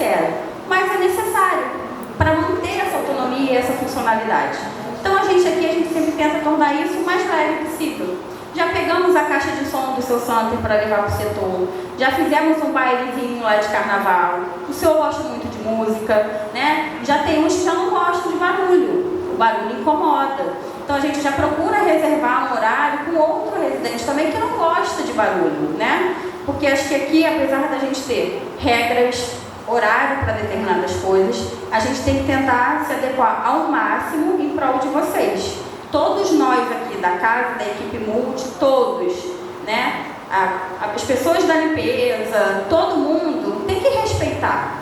sincero, mas é necessário para manter essa autonomia e essa funcionalidade. Então a gente sempre tenta tornar isso o mais leve possível. Já pegamos a caixa de som do seu santo para levar para o setor, já fizemos um bailezinho lá de carnaval, o senhor gosta muito de música, né? Já tem uns que já não gostam de barulho, o barulho incomoda. Então a gente já procura reservar um horário com outro residente também que não gosta de barulho, né? Porque acho que aqui, apesar da gente ter regras, horário para determinadas coisas, a gente tem que tentar se adequar ao máximo em prol de vocês. Todos nós aqui da casa, da equipe multi, todos, né? As pessoas da limpeza, todo mundo tem que respeitar.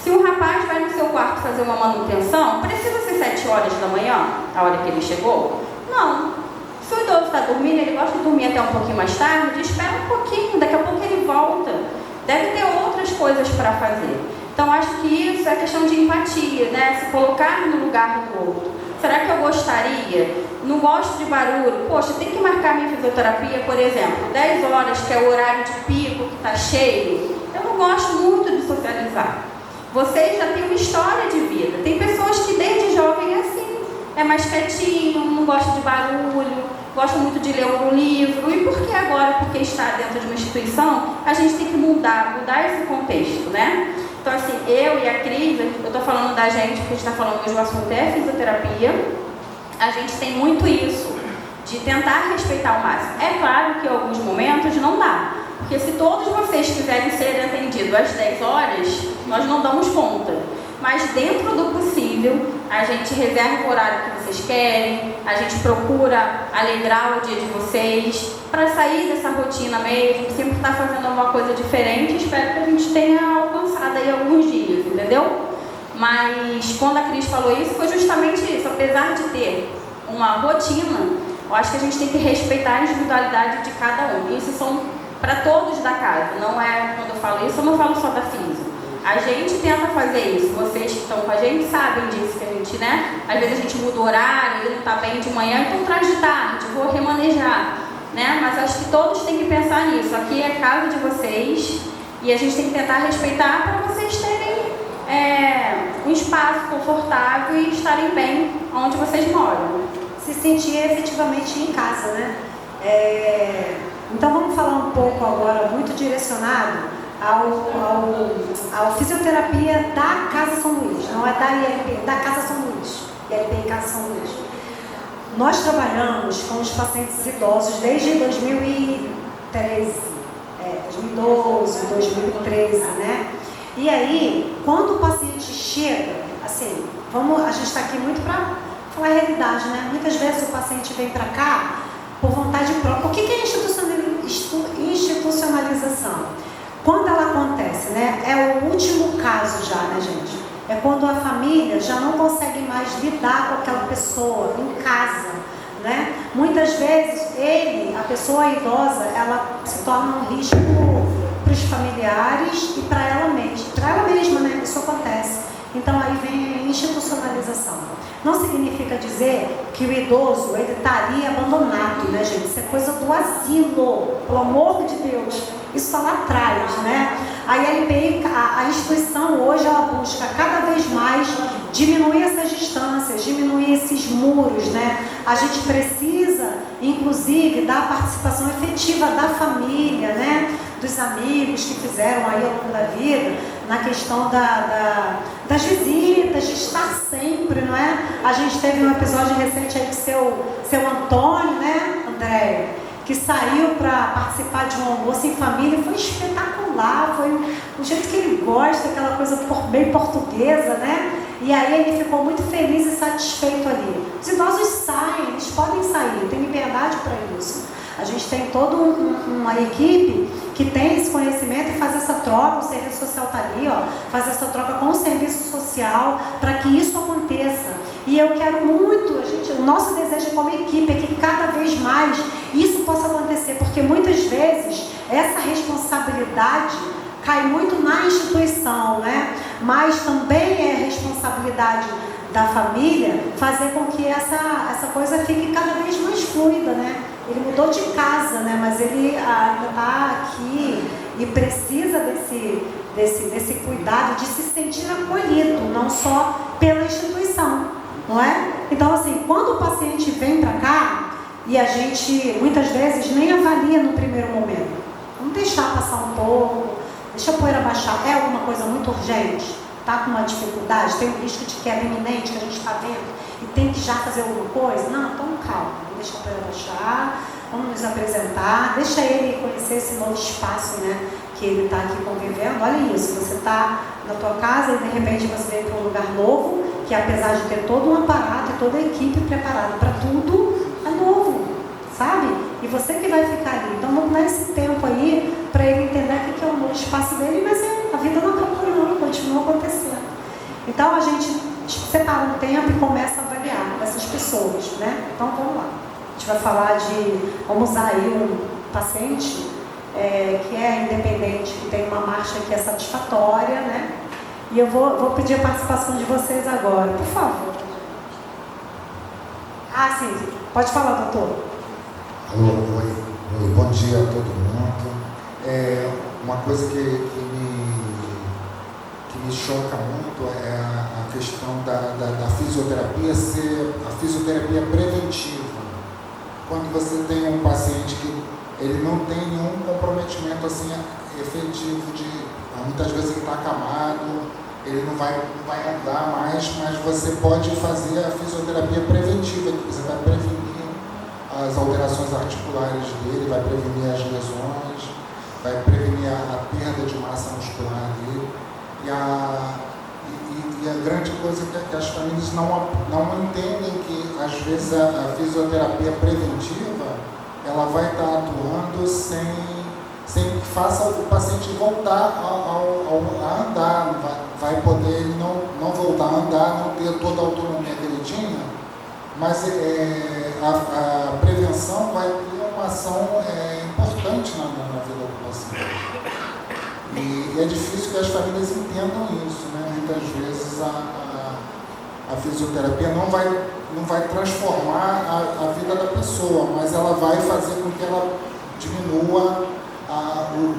Se um rapaz vai no seu quarto fazer uma manutenção, precisa ser 7 horas da manhã, a hora que ele chegou? Não. Se o idoso está dormindo, ele gosta de dormir até um pouquinho mais tarde, espera um pouquinho, daqui a pouco ele volta. Deve ter outras coisas para fazer. Então, acho que isso é questão de empatia, né? Se colocar no lugar do outro. Será que eu gostaria? Não gosto de barulho. Poxa, tem que marcar minha fisioterapia, por exemplo, 10 horas, que é o horário de pico, que está cheio. Eu não gosto muito de socializar. Vocês já têm uma história de vida. Tem pessoas que desde jovem é assim. É mais quietinho, não gosta de barulho, gosta muito de ler algum livro. E por que agora, porque está dentro de uma instituição, a gente tem que mudar esse contexto, né? Então, assim, eu e a Cris, eu estou falando da gente, porque a gente está falando hoje, o assunto é fisioterapia. A gente tem muito isso, de tentar respeitar o máximo. É claro que em alguns momentos não dá, porque se todos vocês quiserem ser atendidos às 10 horas, nós não damos conta. Mas dentro do possível, a gente reserva o horário que vocês querem, a gente procura alegrar o dia de vocês, para sair dessa rotina mesmo, sempre estar fazendo alguma coisa diferente. Espero que a gente tenha alcançado aí alguns dias, entendeu? Mas quando a Cris falou isso, foi justamente isso. Apesar de ter uma rotina, eu acho que a gente tem que respeitar a individualidade de cada um. Isso são para todos da casa, não é, quando eu falo isso, eu não falo só da física. A gente tenta fazer isso, vocês que estão com a gente sabem disso, que a gente, né? Às vezes a gente muda o horário, ele não está bem de manhã, então traz de tarde, vou remanejar, né? Mas acho que todos têm que pensar nisso. Aqui é a casa de vocês e a gente tem que tentar respeitar para vocês terem um espaço confortável e estarem bem onde vocês moram. Se sentir efetivamente em casa, né? Então vamos falar um pouco agora, muito direcionado ao fisioterapia da Casa São Luís, não é da ILP, da Casa São Luís, ILP Casa São Luís. Nós trabalhamos com os pacientes idosos desde 2013, 2012, 2013, né? E aí, quando o paciente chega, assim, a gente está aqui muito para falar a realidade, né? Muitas vezes o paciente vem para cá por vontade própria. O que é institucionalização? Quando ela acontece, né? É o último caso já, né, gente? É quando a família já não consegue mais lidar com aquela pessoa em casa, né? Muitas vezes a pessoa idosa, ela se torna um risco para os familiares e para ela mesma, né? Isso acontece. Então aí vem a institucionalização. Não significa dizer que o idoso ele está ali abandonado, né, gente? Isso é coisa do asilo, pelo amor de Deus. Isso está lá atrás, né? A ILPI, a instituição hoje, ela busca cada vez mais diminuir essas distâncias, diminuir esses muros, né? A gente precisa, inclusive, da participação efetiva da família, né? Dos amigos que fizeram aí ao longo da vida, na questão das visitas, de estar sempre, não é? A gente teve um episódio recente aí com seu Antônio, né, Andréia, que saiu para participar de um almoço em família, foi espetacular, foi o jeito que ele gosta, aquela coisa bem portuguesa, né? E aí ele ficou muito feliz e satisfeito ali. Os idosos saem, eles podem sair, tem liberdade para isso. A gente tem toda uma equipe que tem esse conhecimento e faz essa troca, o serviço social está ali, ó, faz essa troca com o serviço social para que isso aconteça. E eu quero muito, o nosso desejo como equipe é que cada vez mais isso possa acontecer, porque muitas vezes essa responsabilidade cai muito na instituição, né? Mas também é responsabilidade da família fazer com que essa coisa fique cada vez mais fluida, né? Ele mudou de casa, né? Mas ele ainda está aqui e precisa desse cuidado de se sentir acolhido, não só pela instituição, não é? Então, assim, quando o paciente vem para cá, e a gente muitas vezes nem avalia no primeiro momento, vamos deixar passar um pouco, deixa a poeira baixar, é alguma coisa muito urgente, está com uma dificuldade, tem um risco de queda iminente que a gente está vendo e tem que já fazer alguma coisa? Não, então calma, deixa a poeira baixar, vamos nos apresentar, deixa ele conhecer esse novo espaço, né, que ele está aqui convivendo. Olha isso, você está na tua casa e de repente você vem para um lugar novo, que apesar de ter todo um aparato e toda a equipe preparada para tudo, é novo, sabe? E você que vai ficar ali. Então vamos dar esse tempo aí para ele entender o que é o novo espaço dele, mas a vida não acabou não, continua acontecendo. Então a gente separa um tempo e começa a avaliar essas pessoas, né? Então vamos lá. A gente vai falar vamos usar aí um paciente que é independente, que tem uma marcha que é satisfatória, né? E eu vou pedir a participação de vocês agora, por favor. Ah, sim. Pode falar, doutor. Alô, oi, bom dia a todo mundo. Uma coisa que me choca muito é a questão da fisioterapia ser a fisioterapia preventiva. Quando você tem um paciente que ele não tem nenhum comprometimento assim efetivo muitas vezes ele está acamado, ele não vai andar mais, mas você pode fazer a fisioterapia preventiva, que você vai prevenir as alterações articulares dele, vai prevenir as lesões, vai prevenir a perda de massa muscular dele. E a grande coisa é que as famílias não entendem que às vezes a fisioterapia preventiva ela vai estar atuando sem que faça o paciente voltar a andar, vai poder ele não voltar a andar, não ter toda a autonomia que ele tinha, mas a prevenção vai ter uma ação importante na vida do paciente. E é difícil que as famílias entendam isso, né? Muitas vezes a fisioterapia não vai transformar a vida da pessoa, mas ela vai fazer com que ela diminua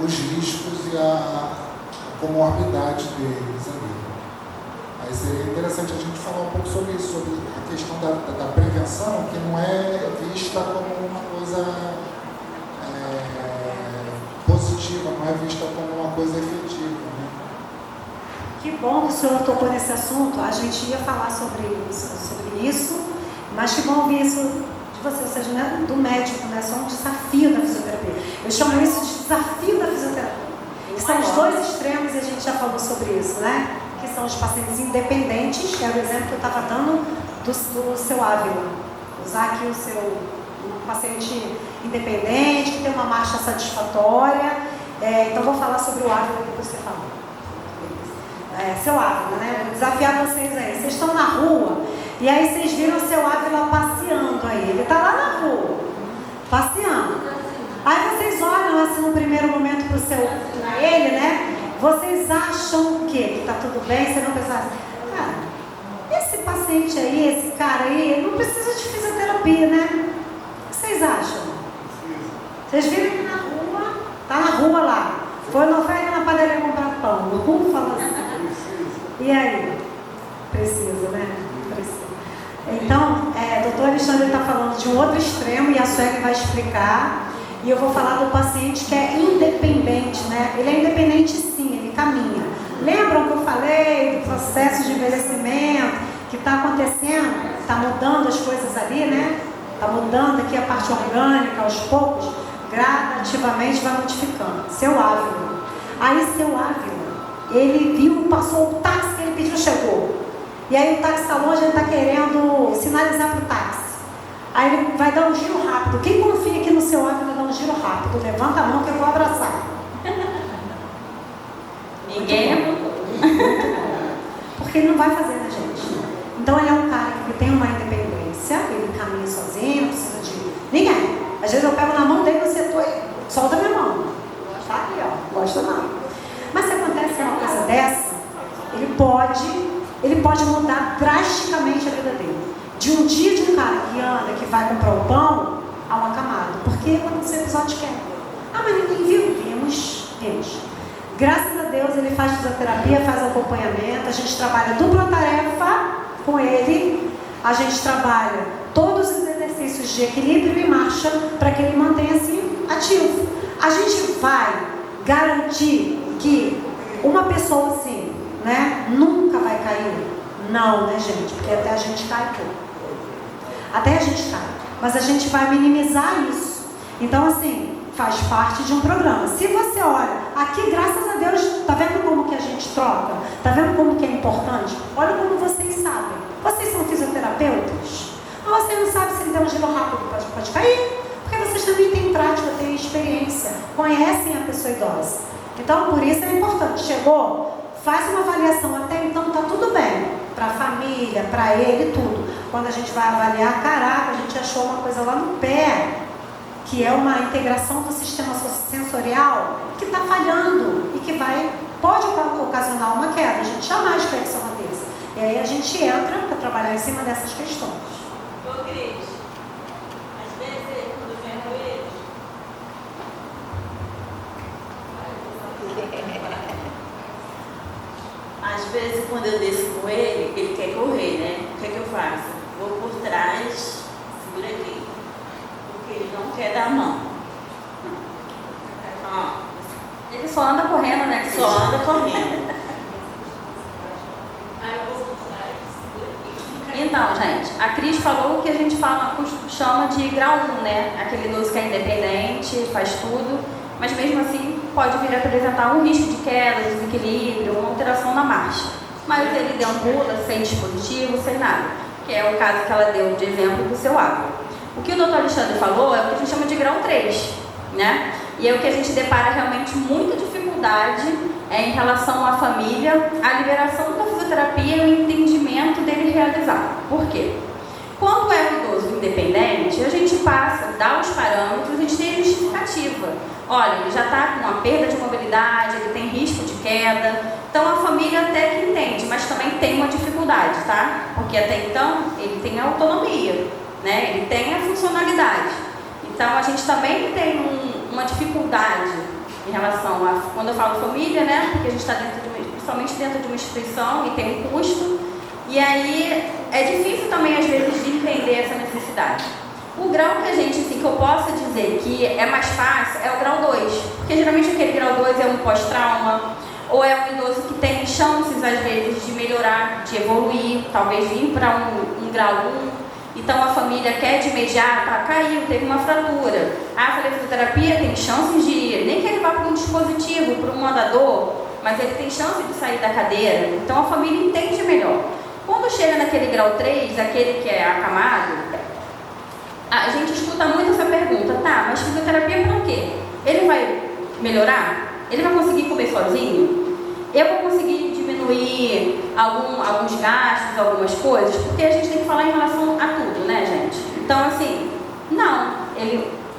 os riscos e a comorbidade deles ali. Aí seria interessante a gente falar um pouco sobre isso, sobre a questão da prevenção, que não é vista como uma coisa positiva, não é vista como uma coisa efetiva, né? Que bom que o senhor tocou nesse assunto. A gente ia falar sobre isso, mas que bom ouvir isso de você, ou seja, não é do médico, não é só um desafio da fisioterapia. Eu chamo isso de desafio da fisioterapia. Que são os dois extremos, e a gente já falou sobre isso, né? Que são os pacientes independentes, que é o exemplo que eu estava dando do seu Ávila. Usar aqui um paciente independente, que tem uma marcha satisfatória. Então vou falar sobre o Ávila que você falou. Seu Ávila, né? Vou desafiar vocês aí. Vocês estão na rua e aí vocês viram o seu Ávila passeando aí. Ele está lá na rua, passeando. Aí vocês olham assim no primeiro momento para ele, né? Vocês acham o quê? Que está tudo bem? Você não pensa assim, cara, esse paciente aí, esse cara aí, ele não precisa de fisioterapia, né? O que vocês acham? Vocês viram ele na rua, tá na rua lá. Não foi ali na padaria comprar pão. Vamos falar assim. E aí? Precisa, né? Precisa. Então, o doutor Alexandre está falando de um outro extremo e a Sueli vai explicar. E eu vou falar do paciente que é independente, né? Ele é independente sim, ele caminha. Lembram que eu falei do processo de envelhecimento que está acontecendo? Está mudando as coisas ali, né? Está mudando aqui a parte orgânica aos poucos, gradativamente vai modificando. Seu Ávila. Aí seu Ávila, ele viu, passou o táxi que ele pediu, chegou. E aí o táxi está longe, ele está querendo sinalizar para o táxi. Aí ele vai dar um giro rápido. Quem confia aqui no seu Ávila dá um giro rápido? Levanta a mão que eu vou abraçar. Ninguém é muito. Porque ele não vai fazer, né, gente? Então ele é um cara que tem uma independência, ele caminha sozinho, não precisa de ninguém. Às vezes eu pego na mão dele no setor e solta a minha mão. Tá aqui, ó, gosta não. Mas se acontece uma coisa dessa, ele pode mudar drasticamente a vida dele. De um dia de um cara que anda, que vai comprar o pão, a um acamado. Porque quando esse episódio quer. Ah, mas ninguém viu? Vimos enche. Graças a Deus ele faz fisioterapia, faz acompanhamento, a gente trabalha dupla tarefa com ele, a gente trabalha todos os exercícios de equilíbrio e marcha para que ele mantenha-se ativo. A gente vai garantir que uma pessoa assim, né, nunca vai cair? Não, né, gente? Porque até a gente cai, até a gente cai. Mas a gente vai minimizar isso. Então, assim, faz parte de um programa. Se você olha, aqui, graças a Deus, tá vendo como que a gente troca? Tá vendo como que é importante? Olha como vocês sabem. Vocês são fisioterapeutas? Mas você não sabe se ele der um giro rápido, pode cair. Porque vocês também têm prática, têm experiência, conhecem a pessoa idosa. Então, por isso é importante. Chegou, faz uma avaliação. Até então, tá tudo bem. Para a família, para ele, tudo. Quando a gente vai avaliar, caraca, a gente achou uma coisa lá no pé, que é uma integração do sistema sensorial que está falhando e que pode ocasionar uma queda. A gente jamais quer que isso aconteça. E aí a gente entra para trabalhar em cima dessas questões. Ô Cris, às vezes quando vem com eles, às vezes quando eu desço com ele quer correr, né? O que é que eu faço? Vou por trás, segura aqui, porque ele não quer dar a mão. Ó, Ele só anda correndo, né? só anda correndo. Então, gente, a Cris falou o que a gente chama de grau 1, né? Aquele idoso que é independente, faz tudo, mas mesmo assim pode vir a apresentar um risco de queda, desequilíbrio, uma alteração na marcha. Mas ele deambula sem dispositivo, sem nada, que é o caso que ela deu de exemplo do seu avô. O que o doutor Alexandre falou é o que a gente chama de grau 3, né? E é o que a gente depara realmente muita dificuldade em relação à família, a liberação da fisioterapia e o entendimento dele realizar. Por quê? Quando é um idoso independente, a gente dá os parâmetros, a gente tem a justificativa. Olha, ele já está com uma perda de mobilidade, ele tem risco de queda. Então a família até que entende, mas também tem uma dificuldade, tá? Porque até então ele tem a autonomia, né? Ele tem a funcionalidade. Então a gente também tem uma dificuldade em relação a, quando eu falo família, né? Porque a gente está principalmente dentro de uma instituição e tem um custo. E aí é difícil também às vezes de entender essa necessidade. O grau que a gente, assim, que eu posso dizer que é mais fácil é o grau 2, porque geralmente aquele grau 2 é um pós-trauma, ou é um idoso que tem chances às vezes de melhorar, de evoluir, talvez vir para um grau 1. Então a família quer de imediato, caiu, teve uma fratura. A fisioterapia tem chances de ir, nem que ele vá para um dispositivo, para um andador, mas ele tem chance de sair da cadeira. Então a família entende melhor. Quando chega naquele grau 3, aquele que é acamado, a gente escuta muito essa pergunta, tá, mas fisioterapia para quê? Ele vai melhorar? Ele vai conseguir comer sozinho? Eu vou conseguir diminuir alguns gastos, algumas coisas? Porque a gente tem que falar em relação a tudo, né, gente? Então, assim, não.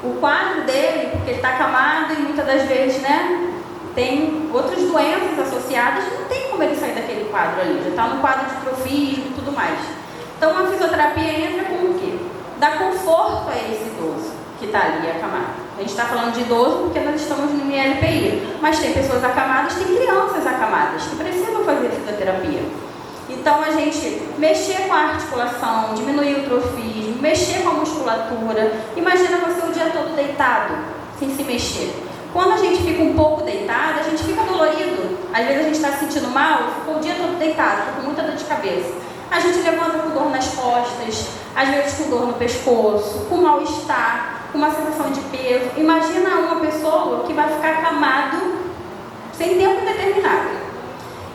O quadro dele, porque ele está acamado e muitas das vezes, né, tem outras doenças associadas, não tem como ele sair daquele quadro ali. Já está no quadro de trofismo e tudo mais. Então, a fisioterapia entra com o quê? Dá conforto a esse idoso que está ali acamado. A gente está falando de idoso porque nós estamos no ILPI, mas tem pessoas acamadas, tem crianças acamadas que precisam fazer fisioterapia. Então a gente mexer com a articulação, diminuir o trofismo, mexer com a musculatura. Imagina você o dia todo deitado, sem se mexer. Quando a gente fica um pouco deitado, a gente fica dolorido. Às vezes a gente está se sentindo mal, ficou o dia todo deitado, fica com muita dor de cabeça. A gente levanta com dor nas costas, às vezes com dor no pescoço, com mal-estar, com uma sensação de peso. Imagina uma pessoa que vai ficar acamado sem tempo determinado.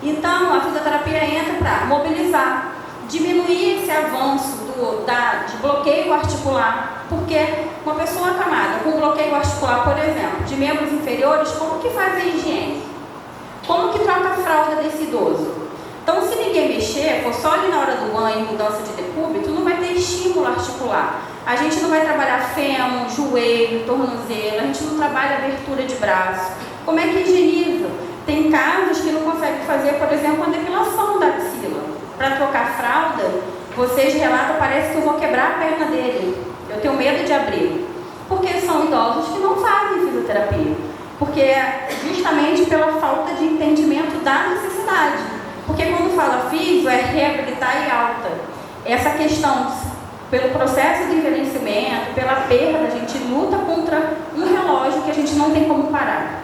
Então, a fisioterapia entra para mobilizar, diminuir esse avanço de bloqueio articular, porque uma pessoa acamada com bloqueio articular, por exemplo, de membros inferiores, como que faz a higiene? Como que troca a fralda desse idoso? Então, se ninguém mexer, for só ali na hora do banho, mudança de decúbito, não vai ter estímulo articular. A gente não vai trabalhar fêmur, joelho, tornozelo, a gente não trabalha abertura de braço. Como é que higieniza? Tem casos que não conseguem fazer, por exemplo, a depilação da axila. Para trocar fralda, vocês relatam, parece que eu vou quebrar a perna dele. Eu tenho medo de abrir. Porque são idosos que não fazem fisioterapia. Porque justamente pela falta de entendimento da necessidade. Porque quando fala físico, é reabilitar e alta. Essa questão, pelo processo de envelhecimento, pela perda, a gente luta contra um relógio que a gente não tem como parar.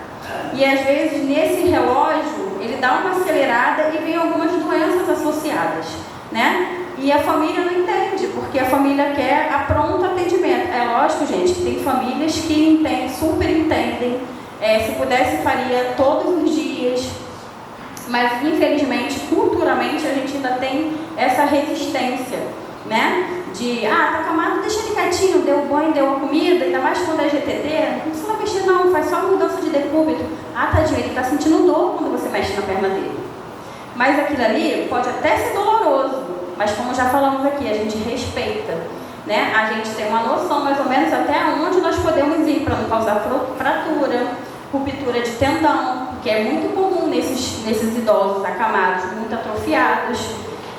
E às vezes nesse relógio, ele dá uma acelerada e vem algumas doenças associadas, né? E a família não entende, porque a família quer a pronto atendimento. É lógico, gente, que tem famílias que entendem, super entendem. Se pudesse, faria todos os dias. Mas, infelizmente, culturalmente, a gente ainda tem essa resistência, né? De, tá acamado, deixa ele quietinho, deu banho, deu a comida, ainda mais quando é GTD, não precisa mexer não, faz só mudança de decúbito. Tadinho, ele está sentindo dor quando você mexe na perna dele. Mas aquilo ali pode até ser doloroso, mas como já falamos aqui, a gente respeita, né? A gente tem uma noção mais ou menos até onde nós podemos ir para não causar fratura, ruptura de tendão, que é muito comum nesses idosos acamados, muito atrofiados.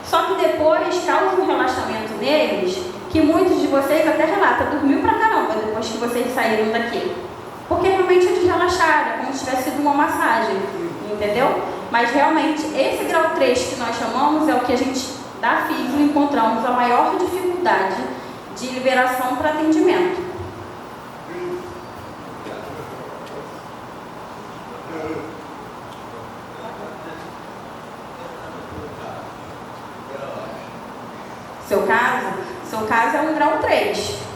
Só que depois causa um relaxamento neles, que muitos de vocês até relatam, dormiu pra caramba depois que vocês saíram daqui. Porque realmente eles relaxaram, é como se tivesse sido uma massagem, entendeu? Mas realmente, esse grau 3 que nós chamamos é o que a gente, da física, encontramos a maior dificuldade de liberação para atendimento. Seu caso é um grau 3.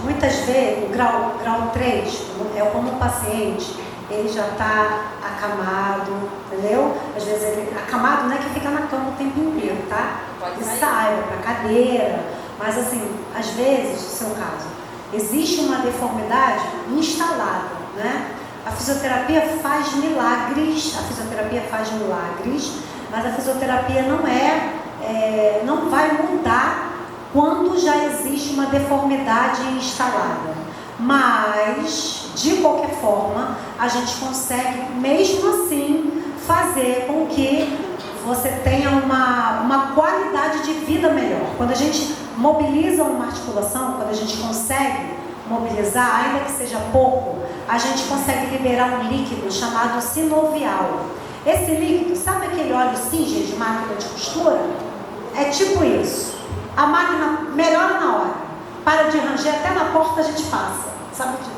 Muitas vezes o grau 3 é quando o paciente ele já está acamado, entendeu? Às vezes ele acamado não é que fica na cama o tempo inteiro, tá? Pode sair. Sai para cadeira, mas assim, às vezes, no seu caso, existe uma deformidade instalada, né? A fisioterapia faz milagres, mas a fisioterapia não vai mudar quando já existe uma deformidade instalada. Mas, de qualquer forma, a gente consegue, mesmo assim, fazer com que você tenha uma qualidade de vida melhor. Quando a gente mobiliza uma articulação, quando a gente consegue mobilizar, ainda que seja pouco, a gente consegue liberar um líquido chamado sinovial. Esse líquido, sabe aquele óleo Singer de máquina de costura? É tipo isso. A máquina melhora na hora. Para de ranger, até na porta a gente passa. Sabe disso?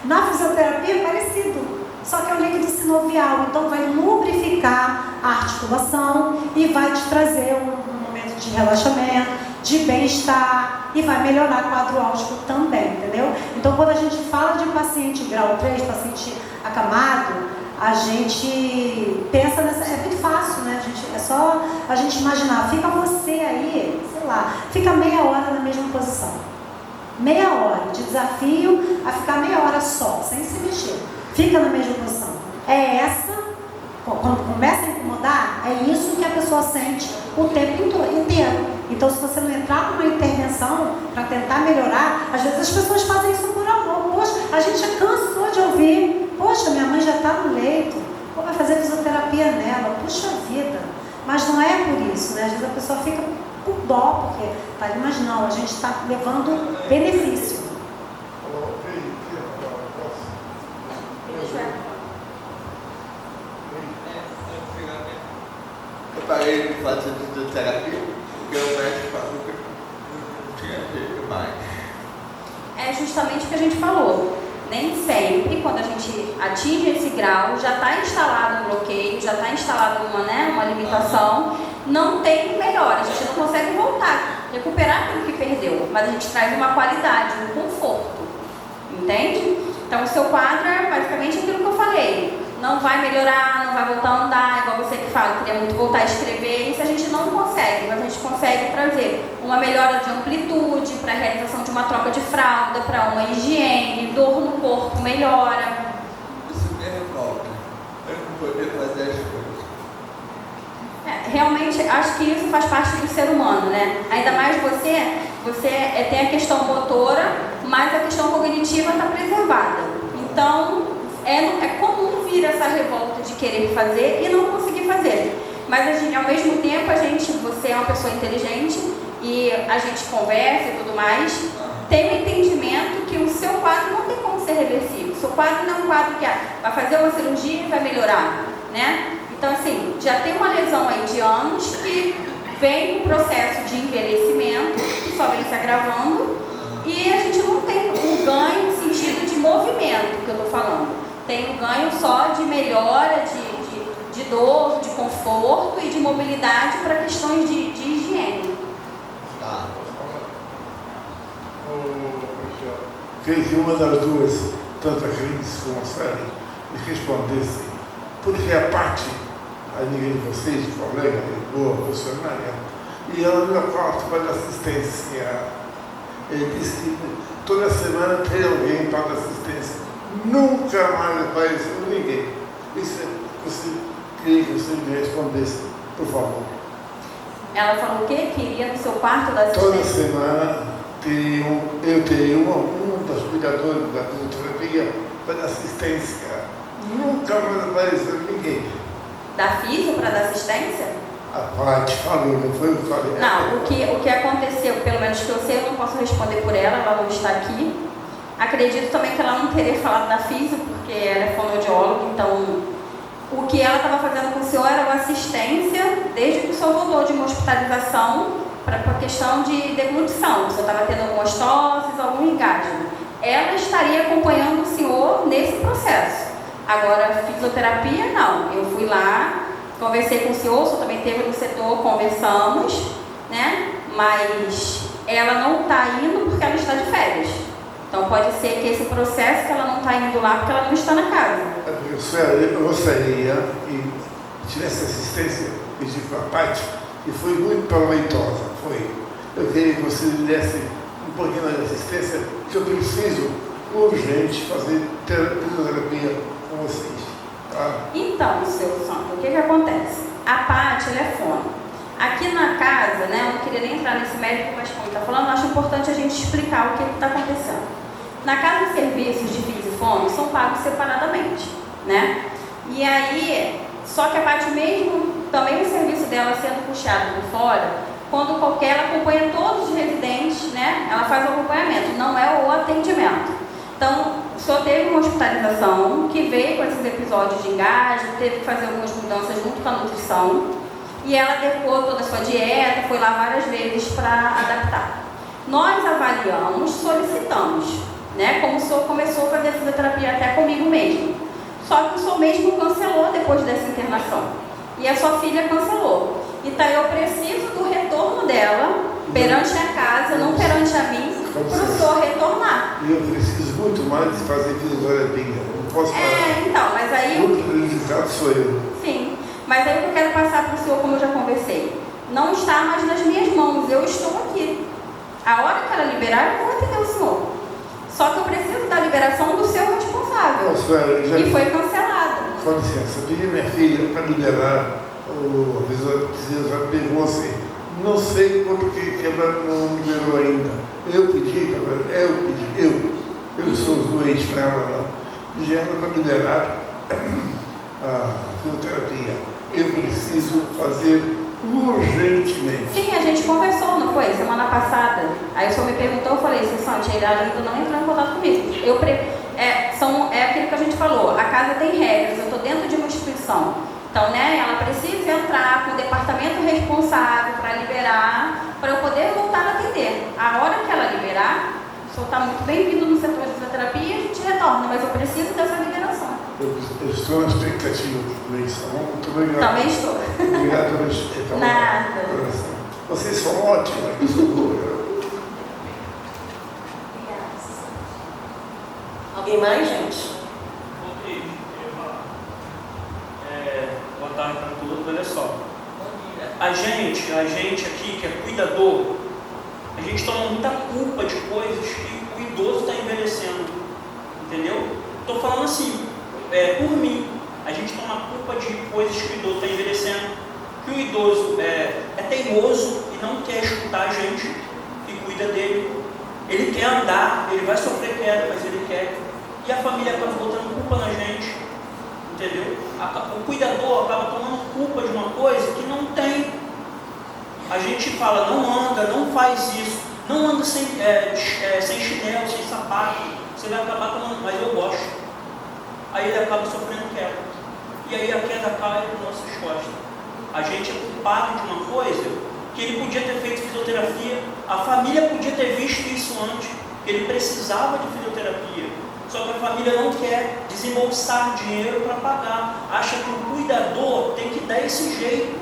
Na fisioterapia é parecido, só que é um líquido sinovial. Então vai lubrificar a articulação e vai te trazer um momento de relaxamento, de bem-estar, e vai melhorar o quadro álgico também, entendeu? Então, quando a gente fala de paciente grau 3, paciente acamado, a gente pensa nessa... É muito fácil, né? É só a gente imaginar. Fica você aí, sei lá, fica meia hora na mesma posição. Meia hora de desafio a ficar meia hora só, sem se mexer. Fica na mesma posição. Quando começa a incomodar, é isso que a pessoa sente o tempo inteiro. Então, se você não entrar numa intervenção para tentar melhorar, às vezes as pessoas fazem isso por amor. Poxa, a gente já cansou de ouvir. Poxa, minha mãe já está no leito. Vai fazer fisioterapia nela. Puxa vida. Mas não é por isso, né? Às vezes a pessoa fica com dó, porque tá ali, mas não, a gente está levando benefício. Eu parei de fazer fisioterapia porque o médico falou que não tinha jeito mais. É justamente o que a gente falou. Nem sempre, quando a gente atinge esse grau, já está instalado um bloqueio, já está instalada uma limitação, não tem melhora, a gente não consegue voltar, recuperar aquilo que perdeu, mas a gente traz uma qualidade, um conforto, entende? Então o seu quadro é basicamente aquilo que eu falei, não vai melhorar, não vai voltar a andar, igual você que fala, queria muito voltar a escrever, isso a gente não consegue, mas a gente consegue trazer uma melhora de amplitude, para a realização de uma troca de fralda, para uma higiene, dor no corpo melhora. Isso me revolta, eu não poder fazer as coisas. Realmente, acho que isso faz parte do ser humano, né? Ainda mais você tem a questão motora, mas a questão cognitiva está preservada. Então, é comum vir essa revolta de querer fazer e não conseguir fazer. Mas ao mesmo tempo, você é uma pessoa inteligente e a gente conversa e tudo mais. tenha um entendimento que o seu quadro não tem como ser reversível. O seu quadro não é um quadro que vai fazer uma cirurgia e vai melhorar, né? Então, assim, já tem uma lesão aí de anos que vem um processo de envelhecimento, que só vem se agravando, e a gente não tem um ganho no sentido de movimento, que eu estou falando. Tem um ganho só de melhora, de dor, de conforto e de mobilidade para questões de higiene. Tá. Queria que uma das duas, tanto a Cris como a Sally, me respondesse, porque a parte, a ninguém de vocês, de colega, boa funcionária, e ela me participa da assistência. Ele disse que toda semana tem alguém para dar assistência. Nunca mais apareceu ninguém. Isso você queria que você me respondesse, por favor. Ela falou o quê? Que iria no seu quarto da assistência? Toda semana eu tenho um das cuidadoras da fisioterapia para dar assistência. Nunca mais apareceu ninguém. Da físio para dar assistência? A parte falou, não foi o que falei. Não, o que aconteceu, pelo menos que eu sei, eu não posso responder por ela, ela não está aqui. Acredito também que ela não teria falado da físio, porque ela é fonoaudióloga, então o que ela estava fazendo com o senhor era uma assistência, desde que o senhor voltou de uma hospitalização para a questão de deglutição. O senhor estava tendo algumas tosses, algum engasgo. Ela estaria acompanhando o senhor nesse processo. Agora, fisioterapia, não. Eu fui lá, conversei com o senhor também esteve no setor, conversamos, né? Mas ela não está indo porque ela está de férias. Então pode ser que esse processo que ela não está indo lá porque ela não está na casa. Eu gostaria que tivesse assistência, pedi para a parte, e foi muito proveitosa, foi. Eu queria que você me desse um pouquinho de assistência, que eu preciso urgente fazer fisioterapia com vocês. Tá? Então, seu Santo, o que acontece? A Paty, ela é fono. Aqui na casa, né, eu não queria nem entrar nesse mérito, mas como está falando, eu acho importante a gente explicar o que está acontecendo. Na casa de serviços de físio e fono são pagos separadamente, né? E aí, só que a Paty mesmo, também o serviço dela sendo puxado por fora, quando qualquer, ela acompanha todos os residentes, né? Ela faz o acompanhamento, não é o atendimento. Então, o senhor teve uma hospitalização que veio com esses episódios de engasgo, teve que fazer algumas mudanças junto com a nutrição, e ela adequou toda a sua dieta, foi lá várias vezes para adaptar. Nós avaliamos, solicitamos, né? Como o senhor começou a fazer fisioterapia até comigo mesmo. Só que o senhor mesmo cancelou depois dessa internação. E a sua filha cancelou. Então eu preciso do retorno dela perante a casa, não perante a mim, para o senhor retornar. E eu preciso muito mais de fazer fisioterapia. Não posso falar. Então, mas aí... Muito prejudicado sou eu. Sim, mas aí o que eu quero passar para o senhor, como eu já conversei, não está mais nas minhas mãos, eu estou aqui. A hora que ela liberar, eu vou atender o senhor. Só que eu preciso da liberação do seu responsável. E foi cancelado. Com licença, eu pedi minha filha para liberar o fisioterapia com você. Não sei por que ela não liberou ainda. Eu sou os doentes para ela não. Pedi ela para liberar a fisioterapia. Eu preciso fazer urgentemente. Sim, a gente conversou, não foi? Semana passada. Aí o senhor me perguntou, eu falei, Santi, ela ainda não entrou em contato comigo. É aquilo que a gente falou, a casa tem regras, eu estou dentro de uma instituição. Então, né, ela precisa entrar com o departamento responsável para liberar, para eu poder voltar a atender. A hora que ela liberar, o senhor está muito bem-vindo no setor de fisioterapia e a gente retorna, mas eu preciso dessa liberação. Eu estou na expectativa de isso, tá bom? Muito obrigado. Também estou. Obrigado por respeitar. Nada. Vocês são ótimos, eu sou boa. Alguém mais, gente? Boa tarde para todos. Olha só, a gente aqui que é cuidador, a gente toma muita culpa de coisas que o idoso está envelhecendo, entendeu? Estou falando assim, por mim, a gente toma culpa de coisas que o idoso está envelhecendo, que o idoso é teimoso e não quer escutar a gente que cuida dele. Ele quer andar, ele vai sofrer queda, mas ele quer. E a família acaba botando culpa na gente, entendeu? O cuidador acaba tomando culpa de uma coisa que não tem. A gente fala, não anda, não faz isso. Não ando sem chinelo, sem sapato. Você vai acabar tomando, mas eu gosto. Aí ele acaba sofrendo queda. E aí a queda cai nas nossas costas. A gente é culpado de uma coisa que ele podia ter feito fisioterapia, a família podia ter visto isso antes, que ele precisava de fisioterapia. Só que a família não quer desembolsar dinheiro para pagar. Acha que o cuidador tem que dar esse jeito.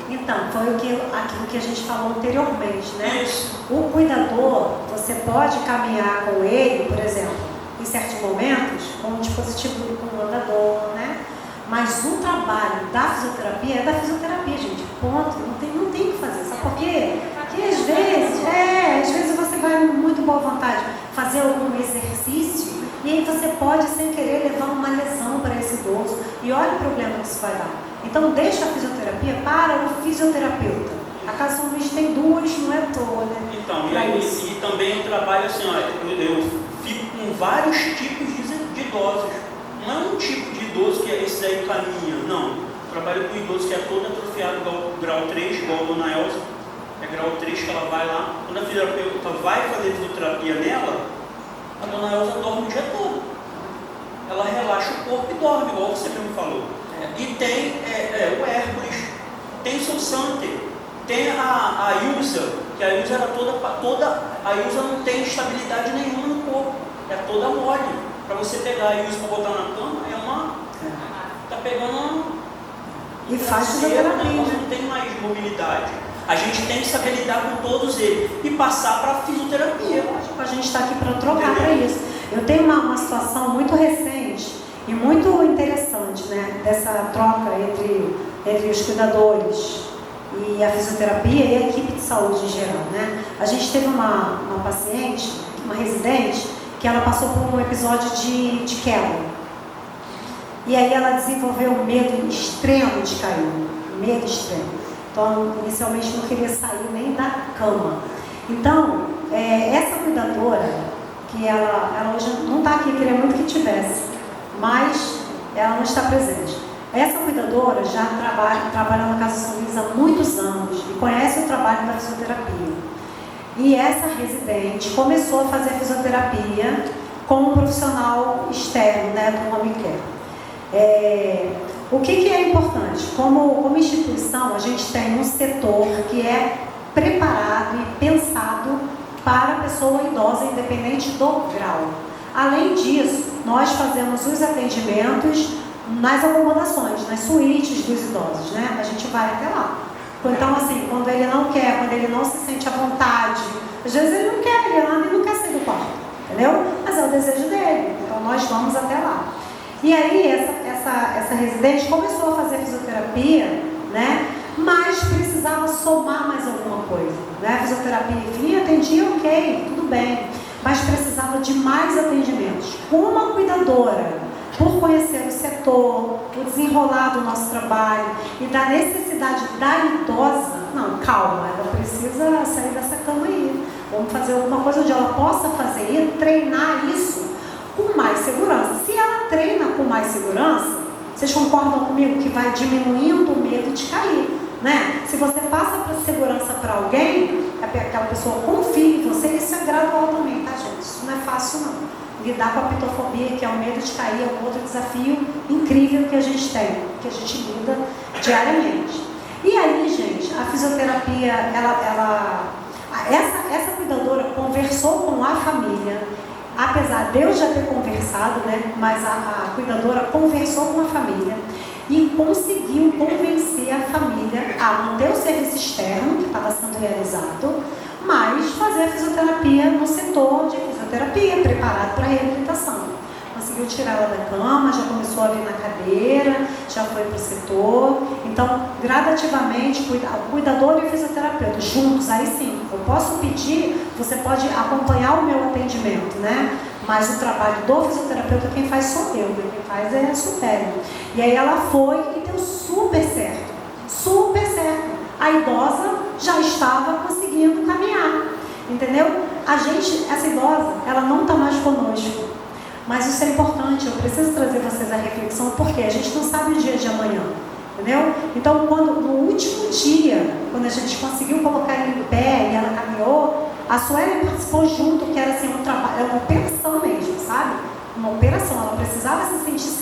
Então, foi aquilo que a gente falou anteriormente, né? Isso. O cuidador, você pode caminhar com ele, por exemplo, em certos momentos, com um dispositivo com um andador, né? Mas o trabalho da fisioterapia é da fisioterapia, gente. Ponto. Não tem o que fazer. Sabe por quê? Porque às vezes você vai muito boa vontade fazer algum exercício e aí você pode, sem querer, levar uma lesão para esse idoso. E olha o problema que isso vai dar. Então, deixa a fisioterapia para o fisioterapeuta. A Casa São Luís tem duas, não é à toa, né? Então, e também eu trabalho assim, ó, eu fico com vários tipos de idosos. Não é um tipo de idoso que é esse aí caminha, não. Eu trabalho com idoso que é todo atrofiado, grau 3, igual a dona Elza. É grau 3 que ela vai lá. Quando a fisioterapeuta vai fazer fisioterapia nela, a dona Elza dorme o dia todo. Ela relaxa o corpo e dorme, igual você mesmo falou. E tem o Hércules, tem o Soul Santer, tem a Ilza, que a Ilza era toda. A Ilza não tem estabilidade nenhuma no corpo, é toda mole. Para você pegar a Ilza para botar na cama, tá pegando E faz fisioterapia. Não tem mais mobilidade. A gente tem que saber lidar com todos eles e passar para a fisioterapia. A gente está aqui para trocar para isso. Eu tenho uma situação muito recente e muito interessante, né, dessa troca entre os cuidadores e a fisioterapia e a equipe de saúde em geral, né? A gente teve uma paciente, uma residente, que ela passou por um episódio de queda. E aí ela desenvolveu um medo extremo de cair, medo extremo. Então, inicialmente não queria sair nem da cama. Então, essa cuidadora, que ela hoje não está aqui, queria muito que tivesse, mas ela não está presente. Essa cuidadora já trabalha na Casa São Luís há muitos anos e conhece o trabalho da fisioterapia. E essa residente começou a fazer fisioterapia com um profissional externo, né, do home care. O que é importante? Como instituição, a gente tem um setor que é preparado e pensado para a pessoa idosa, independente do grau. Além disso, nós fazemos os atendimentos nas acomodações, nas suítes dos idosos, né? A gente vai até lá. Então, assim, quando ele não quer, quando ele não se sente à vontade, às vezes ele não quer, ele anda e não quer sair do quarto, entendeu? Mas é o desejo dele, então nós vamos até lá. E aí, essa residente começou a fazer fisioterapia, né? Mas precisava somar mais alguma coisa, né? A fisioterapia vinha, atendia, ok, tudo bem, mas precisava de mais atendimentos. Uma cuidadora, por conhecer o setor, o desenrolar do nosso trabalho e da necessidade da idosa, não, calma, ela precisa sair dessa cama aí. Vamos fazer alguma coisa onde ela possa fazer e treinar isso com mais segurança. Se ela treina com mais segurança, vocês concordam comigo que vai diminuindo o medo de cair, né? Se você passa para segurança para alguém, aquela pessoa confia em você, isso é gradual também, tá, gente? Isso não é fácil, não. Lidar com a pitofobia, que é o medo de cair, é um outro desafio incrível que a gente tem, que a gente lida diariamente. E aí, gente, a fisioterapia, essa cuidadora conversou com a família, apesar de eu já ter conversado, né, mas a cuidadora conversou com a família e conseguiu convencer a família a manter o serviço externo que estava sendo realizado, mas fazer a fisioterapia no setor de fisioterapia, preparado para a reabilitação. Conseguiu tirar ela da cama, já começou a vir na cadeira, já foi para o setor. Então, gradativamente, o cuidador e o fisioterapeuta juntos, aí sim, eu posso pedir, você pode acompanhar o meu atendimento, né? Mas o trabalho do fisioterapeuta, quem faz sou eu, quem faz é a Supério. E aí ela foi e deu super certo, super certo. A idosa já estava conseguindo caminhar, entendeu? Essa idosa, ela não está mais conosco, mas isso é importante, eu preciso trazer vocês a reflexão, porque a gente não sabe o dia de amanhã, entendeu? Então, no último dia, quando a gente conseguiu colocar ela em pé e ela caminhou, A Sueli participou junto, que era assim, um trabalho, uma operação mesmo, sabe? Uma operação, ela precisava se sentir